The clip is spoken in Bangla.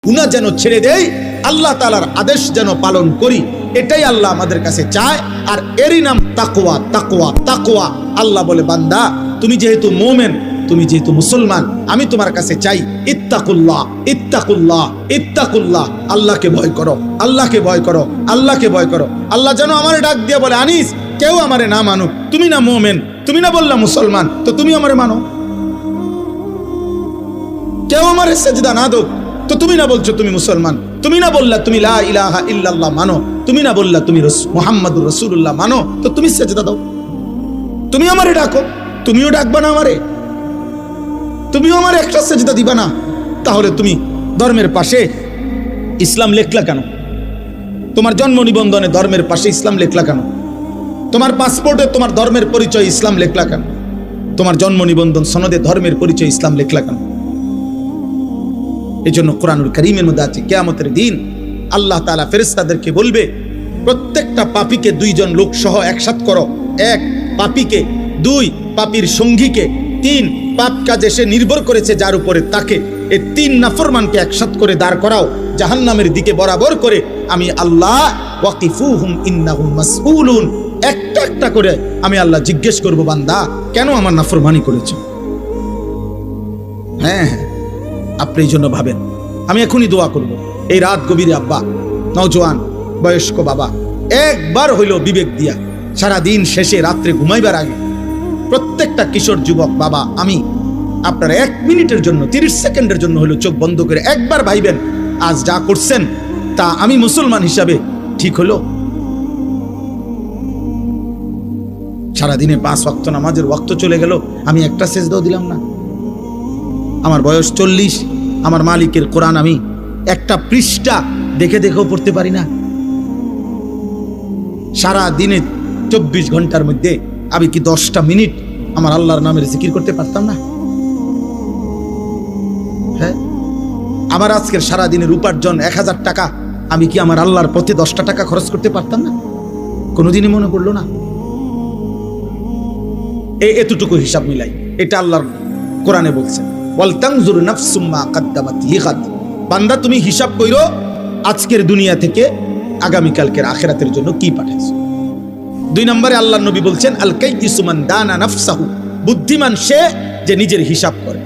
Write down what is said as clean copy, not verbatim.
গুনাহ যেন ছেড়ে দেই, আল্লাহ তাআলার আদেশ যেন পালন করি, এটাই আল্লাহ আমাদের কাছে চায়। আর এরই নাম তাকওয়া। তাকওয়া তাকওয়া। আল্লাহ বলে, বান্দা তুমি যেহেতু মুমিন, তুমি যেহেতু মুসলমান, আমি তোমার কাছে চাই ইত্তাকুল্লাহ ইত্তাকুল্লাহ ইত্তাকুল্লাহ। আল্লাহকে ভয় করো, আল্লাহকে ভয় করো, আল্লাহকে ভয় করো। আল্লাহ যেন আমারে ডাক দিয়ে বলে, আনিস, কেউ আমারে না মানুক, তুমি না মুমিন, তুমি না বললা মুসলমান, তো তুমি আমারে মানো। কেউ আমারে সেজদা না দাও, তো তুমি না বলছো তুমি মুসলমান, তুমি না বললা তুমি লা ইলাহা ইল্লাল্লাহ মানো, তুমি না বললা তুমি মুহাম্মাদুর রাসূলুল্লাহ মানো, তো তুমি সেজদা দাও। তুমি আমারে ডাকো, তুমিও ডাকবা না আমারে, তুমিও আমার একটা সেজদা দিবা না, তাহলে তুমি ধর্মের পাশে ইসলাম লেখলা কেন? তোমার জন্ম নিবন্ধনে ধর্মের পাশে ইসলাম লেখলা কেন? তোমার পাসপোর্টে তোমার ধর্মের পরিচয় ইসলাম লেখলা কেন? তোমার জন্ম নিবন্ধন সনদে ধর্মের পরিচয় ইসলাম লেখলা কেন? এই জন্য কোরআনুল কারীমের মধ্যে আছে, কিয়ামতের দিন আল্লাহ তাআলা ফেরেশতাদেরকে বলবে, প্রত্যেকটা পাপীকে দুইজন লোক সহ একসাথে করো। এক, পাপীকে; দুই, পাপীর সঙ্গীকে; তিন, পাপ কাজে সে নির্ভর করেছে যার উপরে তাকে। এই তিন নাফরমানকে একসাথে করে দাঁড় করাও জাহান্নামের দিকে বরাবর করে। আমি আল্লাহ ওয়াকিফুহুম ইন্নাহুম মাসউলুন, একটা একটা করে আমি আল্লাহ জিজ্ঞেস করব, বান্দা কেন আমার নাফরমানি করেছো? হ্যাঁ, আপনি এই জন্য ভাবেন। আমি এখনই দোয়া করব, এই রাত গভীরে আব্বা, নওজোয়ান, বয়স্ক বাবা, একবার হইল বিবেক দিয়া সারা দিন শেষে রাত্রে ঘুমাইবার আগে প্রত্যেকটা কিশোর যুবক বাবা, আমি আপনারা 1 মিনিটের জন্য, 30 সেকেন্ডের জন্য হলো চোখ বন্ধ করে একবার ভাইবেন, আজ যা করছেন তা আমি মুসলমান হিসাবে ঠিক হলো? সারাদিনে 5 ওয়াক্ত নামাজের ওয়াক্ত চলে গেল, আমি একটা সেজদাও দিলাম না। আমার বয়স 40, আমার মালিকের কোরআন আমি একটা পৃষ্ঠা দেখে দেখেও পড়তে পারি না। সারা দিনে 24 ঘন্টার মধ্যে আমি কি 10টা মিনিট আমার আল্লাহর নামের জিকির করতে পারতাম না? হ্যাঁ, আমার আজকের সারা দিনের উপার্জন 1000 টাকা, আমি কি আমার আল্লাহর পথে 10টা টাকা খরচ করতে পারতাম না? কোনোদিনই মনে পড়লো না। এতটুকু হিসাব মিলাই, এটা আল্লাহর কোরআনে বলছেন, ওয়াল তানজুর নাফসুম মা কদ্দামাত লিগাদ। বান্দা তুমি হিসাব কইরো আজকের দুনিয়া থেকে আগামীকালকের আখিরাতের জন্য কি পাঠাইছো। 2 নম্বরে আল্লাহর নবী বলছেন, আল কাইয়িসু মান দানা নাফসাহু, বুদ্ধিমান সে যে নিজের হিসাব করে।